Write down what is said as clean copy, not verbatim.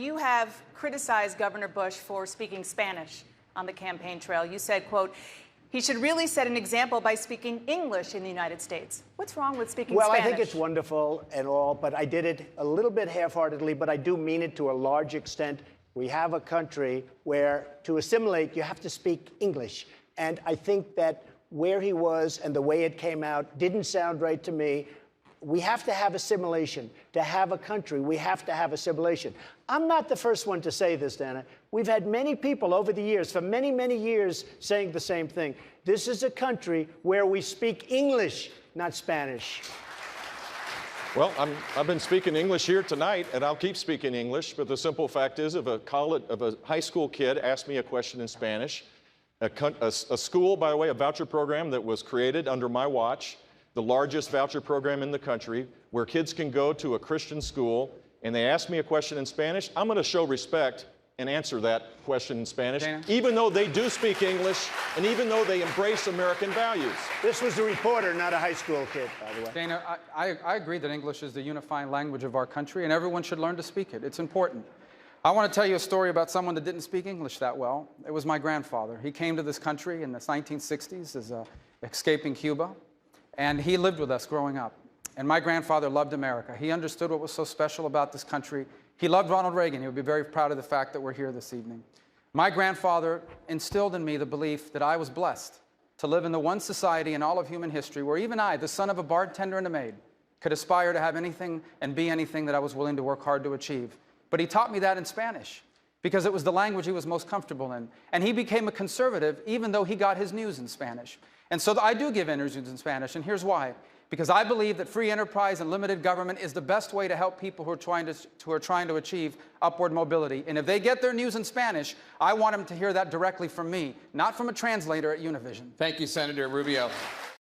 you have criticized Governor Bush for speaking Spanish on the campaign trail. You said, quote, he should really set an example by speaking English in the United States. What's wrong with speaking Spanish? Well, I think it's wonderful and all, but I did it a little bit half-heartedly, but I do mean it to a large extent. We have a country where to assimilate, you have to speak English. And I think that where he was and the way it came out didn't sound right to me. We have to have assimilation. To have a country, we have to have assimilation. I'm not the first one to say this, Dana. We've had many people over the years, for many, many years, saying the same thing. This is a country where we speak English, not Spanish. Well, I've been speaking English here tonight, and I'll keep speaking English, but the simple fact is, if a high school kid asked me a question in Spanish, a school, by the way, a voucher program that was created under my watch, the largest voucher program in the country, where kids can go to a Christian school, and they ask me a question in Spanish, I'm going to show respect and answer that question in Spanish, Dana? even though they do speak English, and even though they embrace American values. This was a reporter, not a high school kid, by the way. Dana, I agree that English is the unifying language of our country, and everyone should learn to speak it. It's important. I want to tell you a story about someone that didn't speak English that well. It was my grandfather. He came to this country in the 1960s as escaping Cuba, and he lived with us growing up. And my grandfather loved America. He understood what was so special about this country. He loved Ronald Reagan. He would be very proud of the fact that we're here this evening. My grandfather instilled in me the belief that I was blessed to live in the one society in all of human history where even I, the son of a bartender and a maid, could aspire to have anything and be anything that I was willing to work hard to achieve. But he taught me that in Spanish because it was the language he was most comfortable in. And he became a conservative even though he got his news in Spanish. And so I do give interviews in Spanish, and here's why. Because I believe that free enterprise and limited government is the best way to help people who are trying to achieve upward mobility. And if they get their news in Spanish, I want them to hear that directly from me, not from a translator at Univision. Thank you, Senator Rubio.